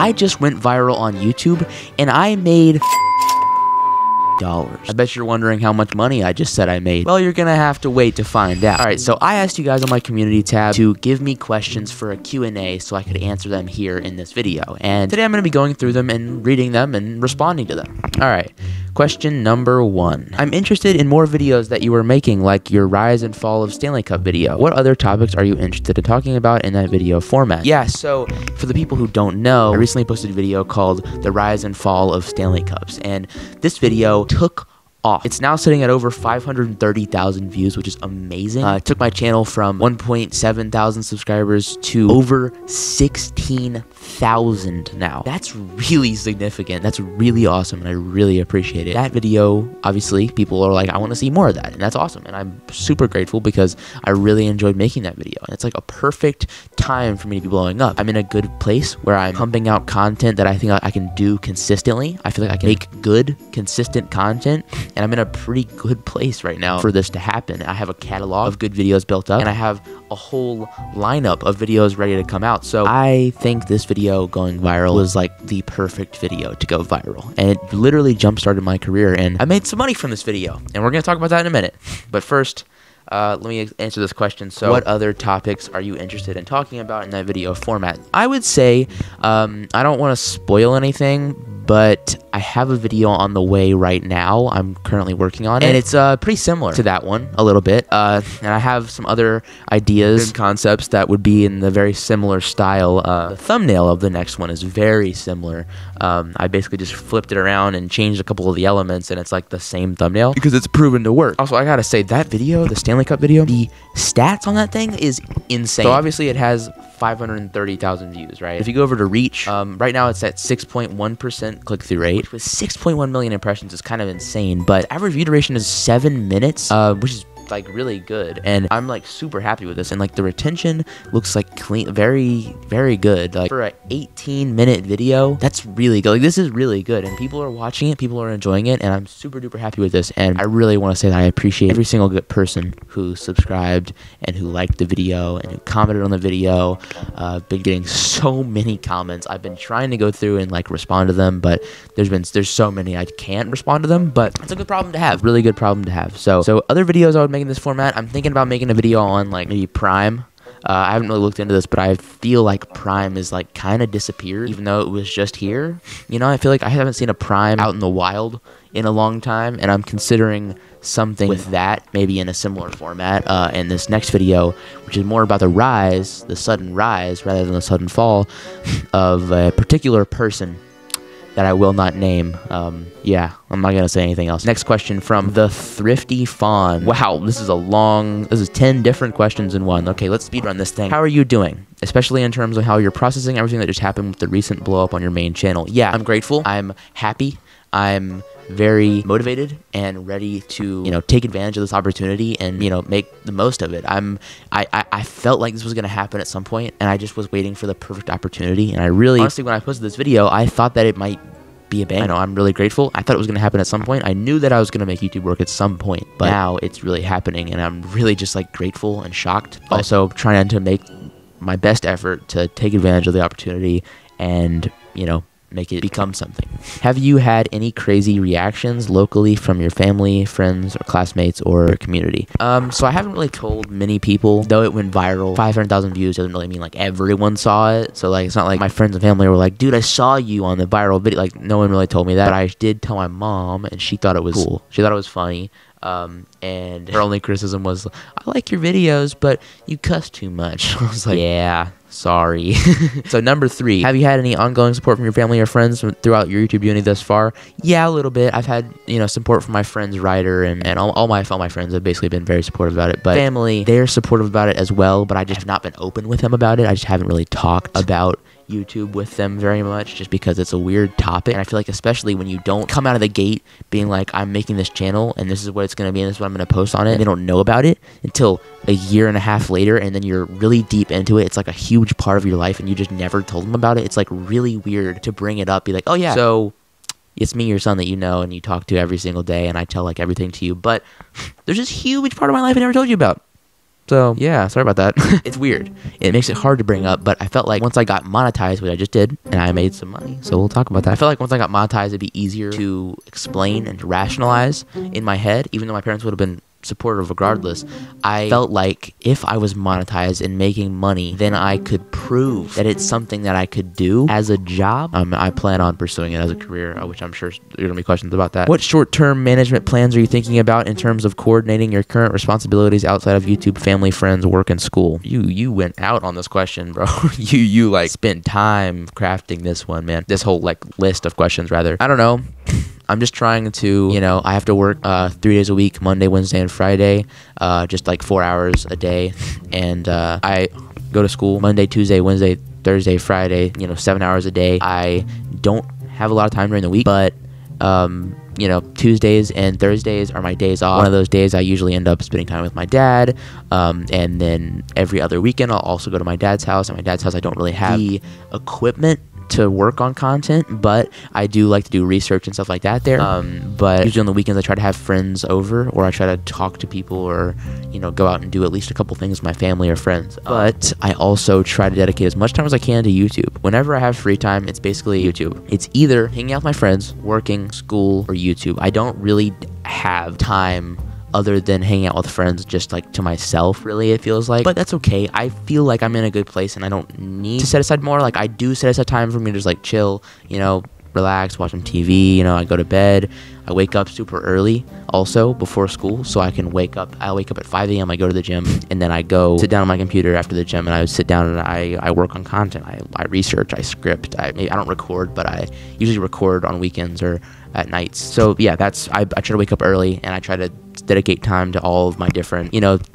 I just went viral on YouTube and I made $. I bet you're wondering how much money I just said I made. Well, you're gonna have to wait to find out. Alright, so I asked you guys on my community tab to give me questions for a Q&A so I could answer them here in this video. And today I'm gonna be going through them and reading them and responding to them. Alright, question number 1. I'm interested in more videos that you were making, like your rise and fall of Stanley Cup video. What other topics are you interested in talking about in that video format? Yeah, so for the people who don't know, I recently posted a video called The Rise and Fall of Stanley Cups, and this video took off. It's now sitting at over 530,000 views, which is amazing. It took my channel from 1.7 thousand subscribers to over 16,000 now. That's really significant. That's really awesome, and I really appreciate it. That video, obviously, people are like, I want to see more of that, and that's awesome, and I'm super grateful because I really enjoyed making that video, and it's like a perfect time for me to be blowing up. I'm in a good place where I'm pumping out content that I think I can do consistently. I feel like I can make good, consistent content, and I'm in a pretty good place right now for this to happen. I have a catalog of good videos built up, and I have a whole lineup of videos ready to come out. So I think this video going viral was like the perfect video to go viral, and it literally jump-started my career, and I made some money from this video, and we're gonna talk about that in a minute. But first, let me answer this question. So what other topics are you interested in talking about in that video format? I would say, I don't want to spoil anything, but I have a video on the way right now. I'm currently working on it, and it's pretty similar to that one a little bit. And I have some other ideas and concepts that would be in the very similar style. The thumbnail of the next one is very similar. I basically just flipped it around and changed a couple of the elements, and it's like the same thumbnail because it's proven to work. Also, I gotta say, that video, the Stanley Cup video, the stats on that thing is insane. So obviously it has 530,000 views, right? If you go over to reach, right now it's at 6.1% click-through rate with 6.1 million impressions. Is kind of insane, but average view duration is 7 minutes, which is like really good, and I'm like super happy with this, and like the retention looks like clean, very good. Like for an 18-minute video, that's really good. Like this is really good, and people are watching it, people are enjoying it, and I'm super duper happy with this. And I really want to say that I appreciate every single good person who subscribed and who liked the video and who commented on the video. I've been getting so many comments. I've been trying to go through and like respond to them, but there's so many I can't respond to them, but it's a good problem to have, really good problem to have. So other videos I would make in this format, I'm thinking about making a video on like maybe Prime. I haven't really looked into this, but I feel like Prime is like kind of disappeared, even though it was just here. You know, I feel like I haven't seen a Prime out in the wild in a long time, and I'm considering something with that, maybe in a similar format. In this next video, which is more about the sudden rise rather than the sudden fall of a particular person that I will not name. Yeah, I'm not gonna say anything else. Next question from the Thrifty Fawn. Wow, this is 10 different questions in one. Okay, let's speedrun this thing. How are you doing? Especially in terms of how you're processing everything that just happened with the recent blow up on your main channel. Yeah, I'm grateful. I'm happy. I'm very motivated and ready to, you know, take advantage of this opportunity and, you know, make the most of it. I felt like this was going to happen at some point, and I just was waiting for the perfect opportunity. And I really, honestly, when I posted this video, I thought that it might be a bang. I know, I'm really grateful. I thought it was going to happen at some point. I knew that I was going to make YouTube work at some point, but now it's really happening, and I'm really just like grateful and shocked. Also trying to make my best effort to take advantage of the opportunity and, you know, make it become something. Have you had any crazy reactions locally from your family, friends, or classmates, or community? So I haven't really told many people, though it went viral. 500,000 views doesn't really mean like everyone saw it. So like, it's not like my friends and family were like, dude, I saw you on the viral video. Like, no one really told me that, but I did tell my mom, and she thought it was cool. She thought it was funny. And her only criticism was, I like your videos, but you cuss too much. I was like, yeah, sorry. So number 3, have you had any ongoing support from your family or friends throughout your YouTube journey thus far? Yeah, a little bit. I've had, you know, support from my friends Ryder, and all my friends have basically been very supportive about it. But family, they're supportive about it as well, but I just have not been open with them about it. I just haven't really talked about YouTube with them very much, just because it's a weird topic, and I feel like especially when you don't come out of the gate being like, I'm making this channel and this is what it's going to be and this is what I'm going to post on it, and they don't know about it until a year and a half later, and then you're really deep into it. It's like a huge part of your life and you just never told them about it. It's like really weird to bring it up, be like, oh yeah, so it's me, your son, that you know and you talk to every single day, and I tell like everything to you, but there's this huge part of my life I never told you about. So yeah, sorry about that. It's weird. It makes it hard to bring up, but I felt like once I got monetized, which I just did, and I made some money, so we'll talk about that. I felt like once I got monetized, it'd be easier to explain and to rationalize in my head, even though my parents would have been supportive regardless. I felt like if I was monetized and making money, then I could prove that it's something that I could do as a job. I plan on pursuing it as a career, which I'm sure there are gonna be questions about that. What short-term management plans are you thinking about in terms of coordinating your current responsibilities outside of YouTube, family, friends, work, and school? You went out on this question, bro. you like spent time crafting this one, man. This whole like list of questions, rather. I don't know. I'm just trying to, I have to work 3 days a week, Monday, Wednesday, and Friday, just like 4 hours a day. And I go to school Monday, Tuesday, Wednesday, Thursday, Friday, 7 hours a day. I don't have a lot of time during the week, but, Tuesdays and Thursdays are my days off. One of those days I usually end up spending time with my dad. And then every other weekend I'll also go to my dad's house. At my dad's house I don't really have the equipment to work on content, but I do like to do research and stuff like that there. But usually on the weekends I try to have friends over, or I try to talk to people, or go out and do at least a couple things with my family or friends. But I also try to dedicate as much time as I can to YouTube. Whenever I have free time, it's basically YouTube. It's either hanging out with my friends, working, school, or YouTube. I don't really have time other than hanging out with friends, just like to myself, really, it feels like. But that's okay. I feel like I'm in a good place and I don't need to set aside more. Like, I do set aside time for me to just like chill, relax, watch some TV. I go to bed. I wake up super early also before school, so I can wake up. I wake up at 5 a.m. I go to the gym, and then I go sit down on my computer after the gym, and I sit down and I work on content. I research, I script. I don't record, but I usually record on weekends or at nights. So yeah, I try to wake up early, and I try to dedicate time to all of my different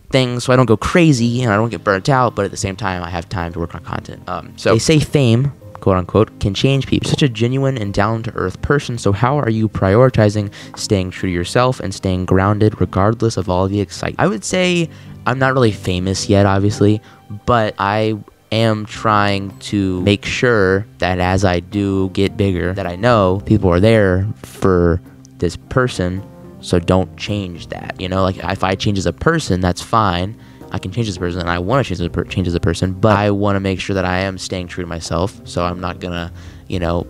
things, so I don't go crazy and I don't get burnt out, but at the same time I have time to work on content. So they say fame, quote unquote, can change people. You're such a genuine and down-to-earth person, so how are you prioritizing staying true to yourself and staying grounded regardless of all the excitement? I would say I'm not really famous yet, obviously, but I am trying to make sure that as I do get bigger, that I know people are there for this person, so don't change that. Like, if I change as a person, that's fine. I can change as a person, and I want to change as a person, but I want to make sure that I am staying true to myself, so I'm not gonna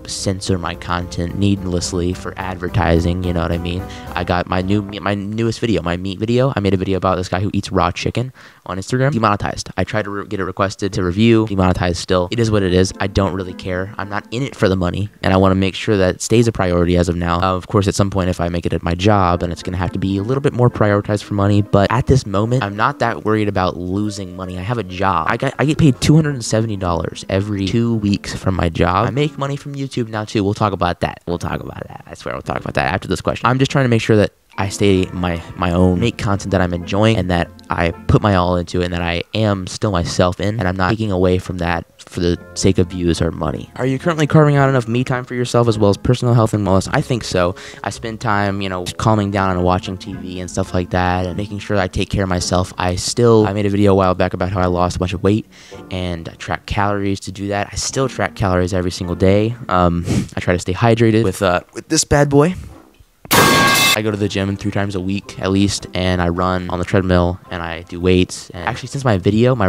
censor my content needlessly for advertising. You know what I mean? I got my newest video, my meat video. I made a video about this guy who eats raw chicken on Instagram. Demonetized. I tried to get it requested to review. Demonetized still. It is what it is. I don't really care. I'm not in it for the money, and I want to make sure that it stays a priority as of now. Of course, at some point, if I make it my job, then it's going to have to be a little bit more prioritized for money, but at this moment, I'm not that worried about losing money. I have a job. I get paid $270 every 2 weeks from my job. I make money from YouTube now too. We'll talk about that. I swear we'll talk about that after this question. I'm just trying to make sure that I stay my own, make content that I'm enjoying, and that I put my all into it, and that I am still myself in, and I'm not taking away from that for the sake of views or money. Are you currently carving out enough me time for yourself as well as personal health and wellness? I think so. I spend time, calming down and watching TV and stuff like that, and making sure I take care of myself. I made a video a while back about how I lost a bunch of weight, and I track calories to do that. I still track calories every single day. I try to stay hydrated with this bad boy. I go to the gym 3 times a week at least, and I run on the treadmill, and I do weights. And actually, since my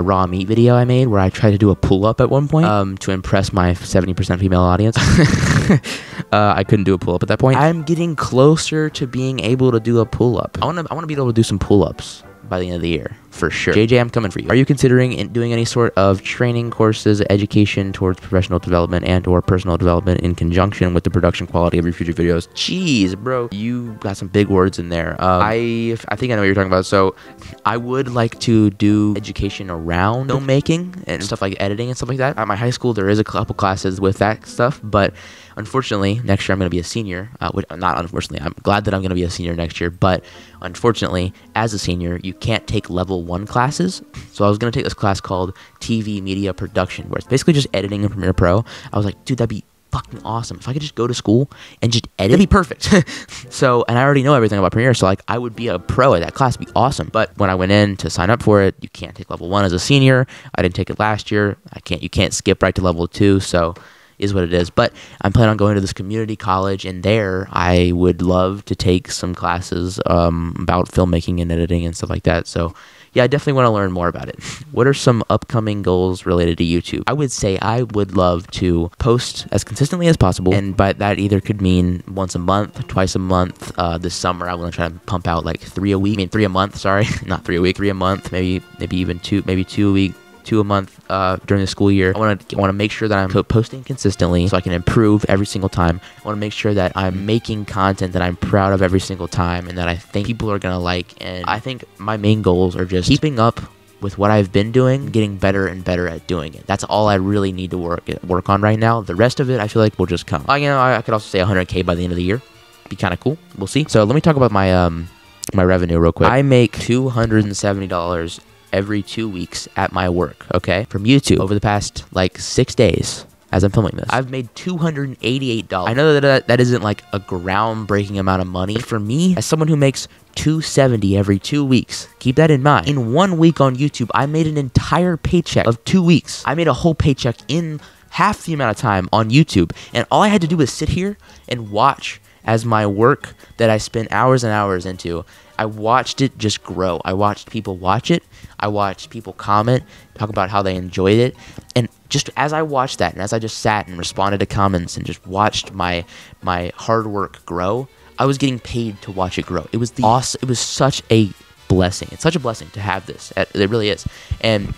raw meat video I made, where I tried to do a pull-up at one point to impress my 70% female audience, I couldn't do a pull-up at that point. I'm getting closer to being able to do a pull-up. I want to be able to do some pull-ups by the end of the year, for sure. JJ, I'm coming for you. Are you considering doing any sort of training courses, education towards professional development and or personal development in conjunction with the production quality of your future videos? Jeez, bro, you got some big words in there. I think I know what you're talking about. So I would like to do education around filmmaking and stuff like editing and stuff like that. At my high school, there is a couple classes with that stuff, but unfortunately, next year I'm going to be a senior. Not unfortunately, I'm glad that I'm going to be a senior next year, but unfortunately, as a senior, you can't take level 1 classes. So I was going to take this class called TV Media Production, where it's basically just editing in Premiere Pro. I was like, dude, that'd be fucking awesome. If I could just go to school and just edit, it'd be perfect. And I already know everything about Premiere, so like I would be a pro at that class. It'd be awesome. But when I went in to sign up for it, you can't take level 1 as a senior. I didn't take it last year. You can't skip right to level 2, so is what it is. But I'm planning on going to this community college, and there I would love to take some classes about filmmaking and editing and stuff like that. So yeah, I definitely want to learn more about it. What are some upcoming goals related to YouTube? I would say I would love to post as consistently as possible, and by that either could mean once a month, twice a month. This summer, I'm going to try to pump out like 3 a week. I mean, 3 a month, sorry. Not 3 a week, 3 a month, maybe even 2 a week. 2 a month during the school year. I want to make sure that I'm posting consistently so I can improve every single time. I want to make sure that I'm making content that I'm proud of every single time and that I think people are gonna like. And I think my main goals are just keeping up with what I've been doing, getting better and better at doing it. That's all I really need to work on right now. The rest of it, I feel like, will just come. I could also say 100K by the end of the year. Be kind of cool. We'll see. So let me talk about my my revenue real quick. I make $270 every 2 weeks at my work, okay, from YouTube over the past like 6 days as I'm filming this. I've made $288. I know that isn't like a groundbreaking amount of money, but for me, as someone who makes $270 every 2 weeks, keep that in mind. In 1 week on YouTube, I made an entire paycheck of 2 weeks. I made a whole paycheck in half the amount of time on YouTube, and all I had to do was sit here and watch as my work that I spent hours and hours into, I watched it just grow. I watched people watch it. I watched people comment, talk about how they enjoyed it. And just as I watched that, and as I just sat and responded to comments and just watched my hard work grow, I was getting paid to watch it grow. It was awesome. It was such a blessing. It's such a blessing to have this. It really is. And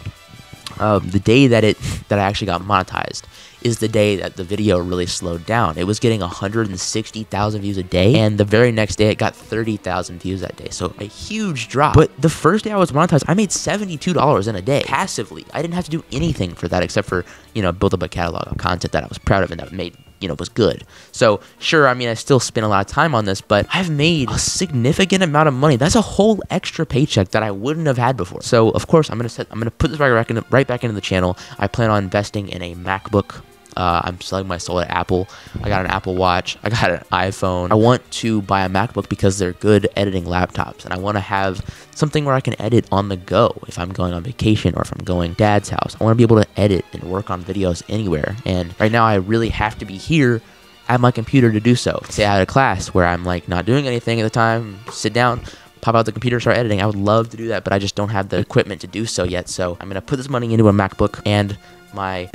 the day that I actually got monetized is the day that the video really slowed down. It was getting 160,000 views a day, and the very next day it got 30,000 views that day. So a huge drop. But the first day I was monetized, I made $72 in a day passively. I didn't have to do anything for that except for, build up a catalog of content that I was proud of and that made, was good. So sure, I still spent a lot of time on this, but I've made a significant amount of money. That's a whole extra paycheck that I wouldn't have had before. So of course, I'm gonna put this right back into the channel. I plan on investing in a MacBook. I'm selling my soul at Apple. I got an Apple Watch. I got an iPhone. I want to buy a MacBook because they're good editing laptops, and I want to have something where I can edit on the go if I'm going on vacation or if I'm going to Dad's house. I want to be able to edit and work on videos anywhere, and right now I really have to be here at my computer to do so. Say I had a class where I'm like not doing anything at the time, sit down, pop out the computer, start editing. I would love to do that, but I just don't have the equipment to do so yet. So I'm going to put this money into a MacBook and my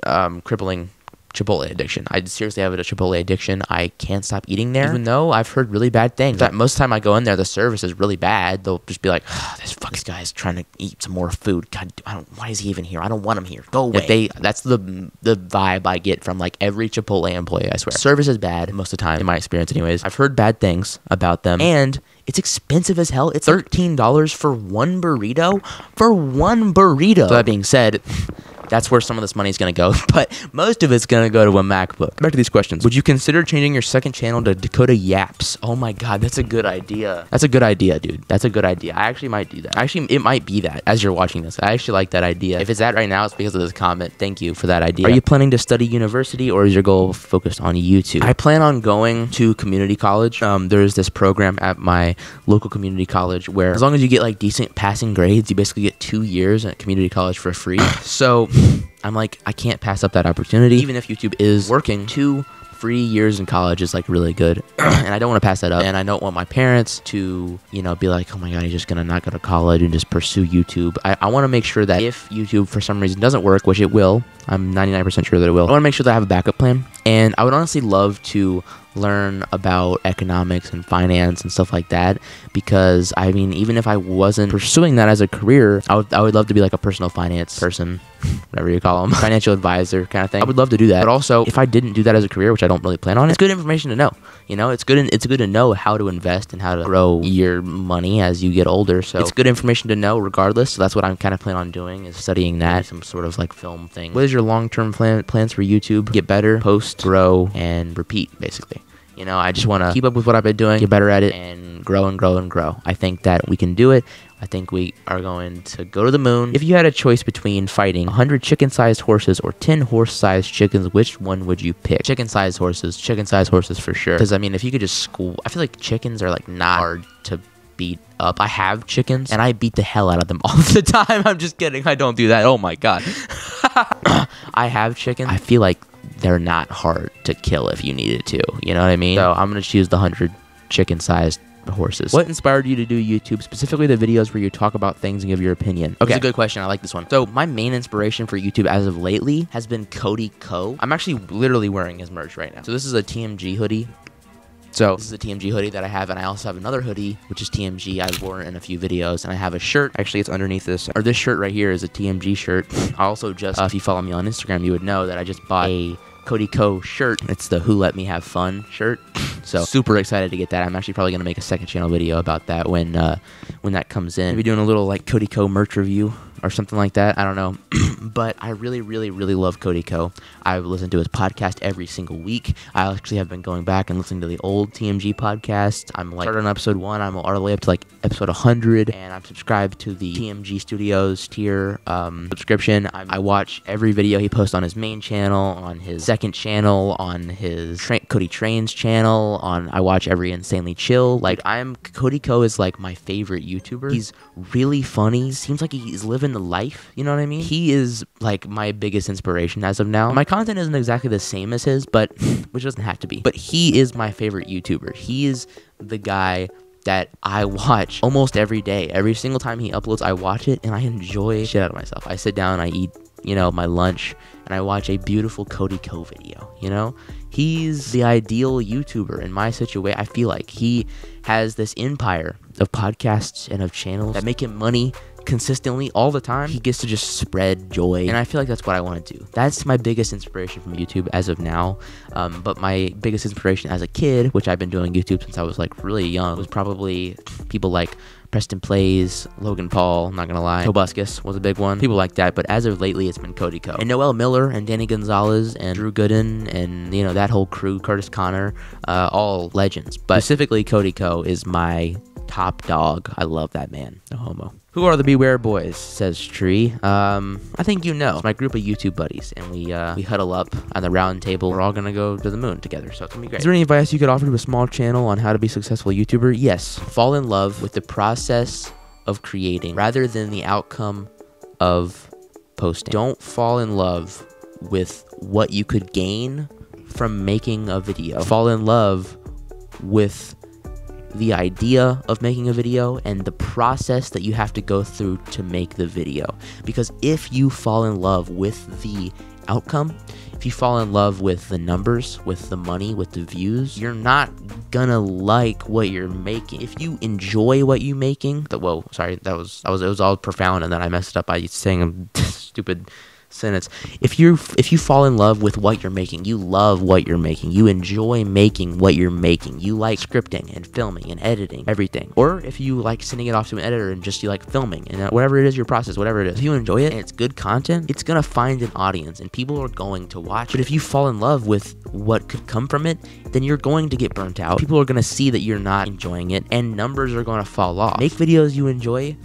crippling Chipotle addiction. I seriously have a Chipotle addiction. I can't stop eating there, even though I've heard really bad things. That most of the time I go in there, the service is really bad. They'll just be like, this guy is trying to eat some more food. God, why is he even here? I don't want him here. Go away. That's the vibe I get from like every Chipotle employee, I swear. Service is bad most of the time, in my experience anyways. I've heard bad things about them, and it's expensive as hell. It's $13 for one burrito. For one burrito. So that being said, that's where some of this money is going to go, but most of it's going to go to a MacBook. Back to these questions. Would you consider changing your second channel to Dakota Yaps? Oh my God, that's a good idea. That's a good idea, dude. That's a good idea. I actually might do that. Actually, it might be that as you're watching this. I actually like that idea. If it's that right now, it's because of this comment. Thank you for that idea. Are you planning to study university, or is your goal focused on YouTube? I plan on going to community college. There's this program at my local community college where as long as you get like decent passing grades, you basically get 2 years at community college for free. So I'm like, I can't pass up that opportunity. Even if YouTube is working, 2 free years in college is like really good. And I don't want to pass that up. And I don't want my parents to, be like, oh my God, he's just going to not go to college and just pursue YouTube. I want to make sure that if YouTube for some reason doesn't work, which it will, I'm 99% sure that it will, I want to make sure that I have a backup plan. And I would honestly love to learn about economics and finance and stuff like that, because even if I wasn't pursuing that as a career, I would love to be like a personal finance person, whatever you call them, financial advisor kind of thing. I would love to do that. But also, if I didn't do that as a career, which I don't really plan on, it's good information to know. It's good to know how to invest and how to grow your money as you get older. So it's good information to know regardless. So that's what I'm kind of planning on doing, is studying that, some sort of like film thing. What is your long-term plans for YouTube? Get better, post, grow, and repeat, basically. I just want to keep up with what I've been doing, get better at it, and grow and grow and grow. I think that we can do it. I think we are going to go to the moon. If you had a choice between fighting 100 chicken-sized horses or 10 horse-sized chickens, which one would you pick? Chicken-sized horses for sure. Because, if you could just I feel like chickens are like not hard to beat up. I have chickens, and I beat the hell out of them all the time. I'm just kidding. I don't do that. Oh my God. I have chickens. I feel like they're not hard to kill if you needed to. You know what I mean? So I'm going to choose the 100 chicken-sized horses. What inspired you to do YouTube, specifically the videos where you talk about things and give your opinion? Okay, that's a good question. I like this one. So my main inspiration for YouTube as of lately has been Cody Co. I'm actually literally wearing his merch right now. So this is a TMG hoodie. So this is a TMG hoodie that I have, and I also have another hoodie, which is TMG. I've worn it in a few videos, and I have a shirt. Actually, it's underneath this, or this shirt right here is a TMG shirt. I also just, if you follow me on Instagram, you would know that I just bought a Cody Co shirt. It's the Who Let Me Have Fun shirt. So super excited to get that. I'm actually probably gonna make a second channel video about that when that comes in. Maybe doing a little like Cody Co merch review or something like that. I don't know. But I really love Cody Co. I listen to his podcast every single week. I actually have been going back and listening to the old TMG podcast. I'm like started on episode 1. I'm all the way up to like episode 100, and I'm subscribed to the TMG Studios tier subscription. I watch every video he posts on his main channel, on his second channel, on his Cody Trains channel. I watch every Stanley Chill. Like Cody Co is like my favorite YouTuber. He's really funny. Seems like he's living the life. You know what I mean? He is like my biggest inspiration as of now. My content isn't exactly the same as his, but which doesn't have to be. But he is my favorite YouTuber. He is the guy that I watch almost every day. Every single time he uploads, I watch it and I enjoy shit out of myself. I sit down, I eat, my lunch, and I watch a beautiful Cody Co video, He's the ideal YouTuber in my situation. I feel like he has this empire of podcasts and of channels that make him money consistently all the time. He gets to just spread joy, and I feel like that's what I want to do. That's my biggest inspiration from YouTube as of now. But my biggest inspiration as a kid, which I've been doing YouTube since I was like really young, was probably people like Preston Plays, Logan Paul, not gonna lie. Tobuscus was a big one. People like that, but as of lately, it's been Cody Co. And Noel Miller and Danny Gonzalez and Drew Gooden and, that whole crew, Curtis Connor, all legends. But specifically, Cody Co is my top dog. I love that man. No homo. Who are the Beware Boys, says Tree. I think It's my group of YouTube buddies, and we huddle up on the round table. We're all gonna go to the moon together, so it's gonna be great. Is there any advice you could offer to a small channel on how to be a successful YouTuber? Yes. Fall in love with the process of creating rather than the outcome of posting. Don't fall in love with what you could gain from making a video. Fall in love with the idea of making a video and the process that you have to go through to make the video. Because if you fall in love with the outcome, if you fall in love with the numbers, with the money, with the views, you're not gonna like what you're making. If you enjoy what you're making, it was all profound, and then I messed it up by saying a stupid sentence. If you fall in love with what you're making, you love what you're making, you enjoy making what you're making, you like scripting and filming and editing everything, or if you like sending it off to an editor and just you like filming and whatever it is, your process, whatever it is, if you enjoy it and it's good content, it's gonna find an audience and people are going to watch. But if you fall in love with what could come from it, then you're going to get burnt out. People are gonna see that you're not enjoying it, and numbers are gonna fall off. Make videos you enjoy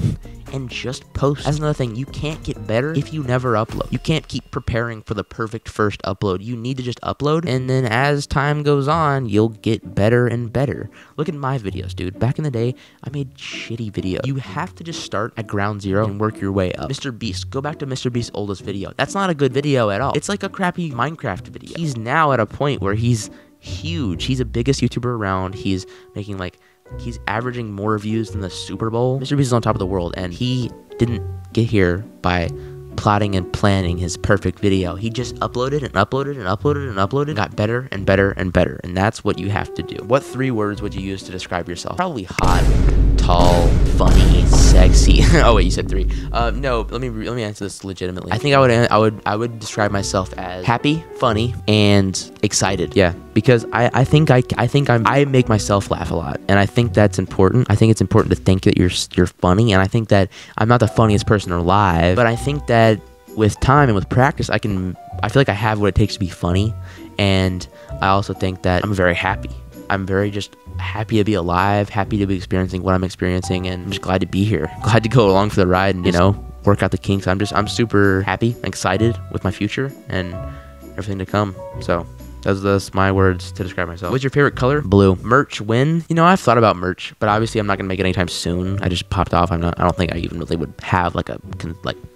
and just post. That's another thing. You can't get better if you never upload. You can't keep preparing for the perfect first upload. You need to just upload, and then as time goes on, you'll get better and better. Look at my videos, dude. Back in the day, I made shitty videos. You have to just start at ground zero and work your way up. Mr. Beast. Go back to Mr. Beast's oldest video. That's not a good video at all. It's like a crappy Minecraft video. He's now at a point where he's huge. He's the biggest YouTuber around. He's making he's averaging more views than the Super Bowl. Mr. Beast is on top of the world, and he didn't get here by plotting and planning his perfect video. He just uploaded and uploaded and uploaded and uploaded, got better and better and better, and that's what you have to do. What 3 words would you use to describe yourself? Probably hot, tall, funny, sexy. Oh wait, you said 3. No, let me answer this legitimately. I think I would describe myself as happy, funny, and excited. Yeah, because I think I make myself laugh a lot, and I think that's important. I think it's important to think that you're funny, and I think that I'm not the funniest person alive, but I think that with time and with practice, I feel like I have what it takes to be funny, and I also think that I'm very happy. I'm very just happy to be alive, happy to be experiencing what I'm experiencing, and I'm just glad to be here. Glad to go along for the ride and, work out the kinks. I'm super happy and excited with my future and everything to come. So That's my words to describe myself. What's your favorite color? Blue. Merch when? You know, I've thought about merch, but obviously I'm not gonna make it anytime soon. I just popped off. I don't think I even really would have like a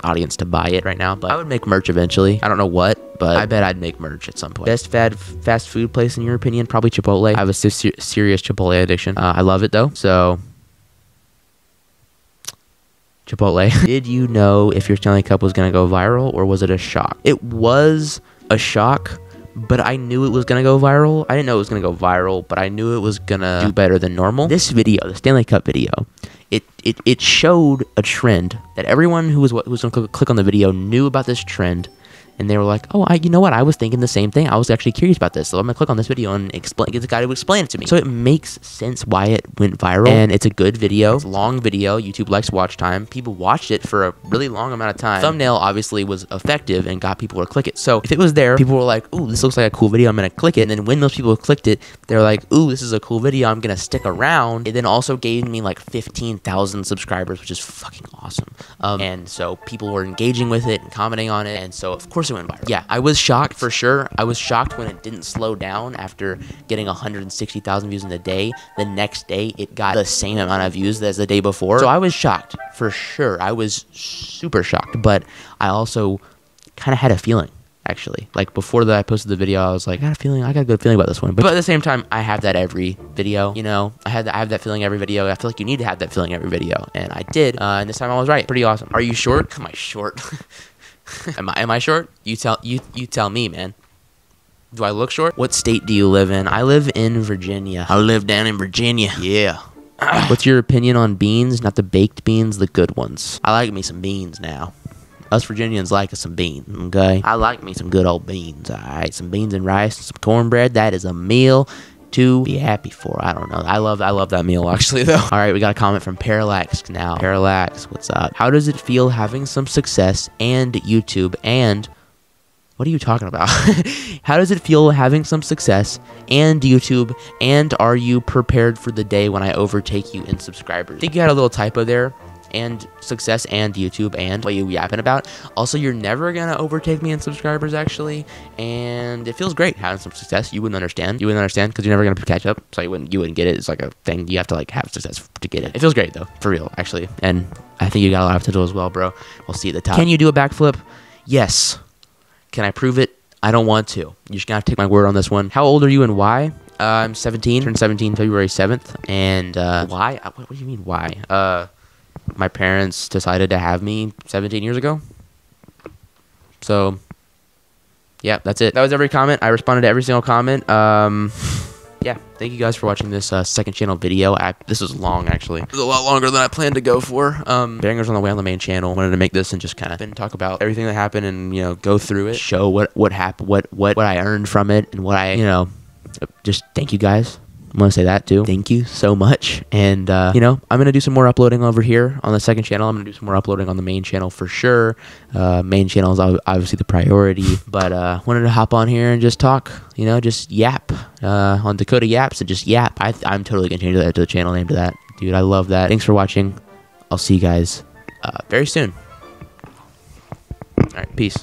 audience to buy it right now, but I would make merch eventually. I don't know what, but I bet I'd make merch at some point. Best fast food place in your opinion? Probably Chipotle. I have a serious Chipotle addiction. I love it though, so Chipotle. Did you know if your Stanley Cup was gonna go viral, or was it a shock? It was a shock, but I knew it was gonna go viral. I didn't know it was gonna go viral, but I knew it was gonna do better than normal. This video, the Stanley Cup video, it showed a trend that everyone who was gonna click on the video knew about this trend. And they were like, oh, you know what? I was thinking the same thing. I was actually curious about this. So I'm going to click on this video and get the guy to explain it to me. So it makes sense why it went viral. And it's a good video. It's a long video. YouTube likes watch time. People watched it for a really long amount of time. Thumbnail obviously was effective and got people to click it. So if it was there, people were like, ooh, this looks like a cool video. I'm going to click it. And then when those people clicked it, they're like, ooh, this is a cool video. I'm going to stick around. It then also gave me like 15,000 subscribers, which is fucking awesome. And so people were engaging with it and commenting on it. And so, of course, it went viral. Yeah, I was shocked for sure. I was shocked when it didn't slow down after getting 160,000 views in a day. The next day, it got the same amount of views as the day before. So I was shocked for sure. I was super shocked, but I also kind of had a feeling. Actually, like before I posted the video, I was like, I got a good feeling about this one. But at the same time, I have that every video, you know, I have that feeling every video. I feel like you need to have that feeling every video, and I did. And this time I was right. Pretty awesome. Are you short? Am I short? Am I short? You tell me, man. Do I look short? What state do you live in? I live in Virginia. I live down in Virginia. Yeah. What's your opinion on beans? Not the baked beans, the good ones. I like me some beans now. Us Virginians like us some beans, okay? I like me some good old beans, all right? Some beans and rice and some cornbread. That is a meal to be happy for. I don't know. I love that meal, actually, though. All right, we got a comment from Parallax now. Parallax, what's up? How does it feel having some success and YouTube and... What are you talking about? How does it feel having some success and YouTube, and are you prepared for the day when I overtake you in subscribers? I think you had a little typo there. And success and YouTube and what you yapping about. Also, you're never gonna overtake me in subscribers, actually, and it feels great having some success. You wouldn't understand because you're never gonna catch up, so you wouldn't get it. It's like a thing you have to like have success to get it. It feels great though, for real, actually, and I think you got a lot of potential as well, bro. We'll see at the top. Can you do a backflip? Yes. Can I prove it? I don't want to. You're just gonna have to take my word on this one. How old are you and why? I'm 17. Turned 17 February 7th, and why? What do you mean why? My parents decided to have me 17 years ago. So, yeah, that's it. That was every comment. I responded to every single comment. Yeah, thank you guys for watching this second channel video. This was long, actually. It was a lot longer than I planned to go for. Bangers on the way on the main channel. Wanted to make this and just kind of talk about everything that happened and, you know, go through it. Show what happened, what I earned from it, and what I, you know, just thank you guys. I want to say that too. Thank you so much. And, you know, I'm going to do some more uploading over here on the second channel. I'm going to do some more uploading on the main channel for sure. Main channel is obviously the priority. But wanted to hop on here and just talk, you know, just yap on Dakota Yaps and just yap. I'm totally going to change that to the channel name to that. Dude, I love that. Thanks for watching. I'll see you guys very soon. All right, peace.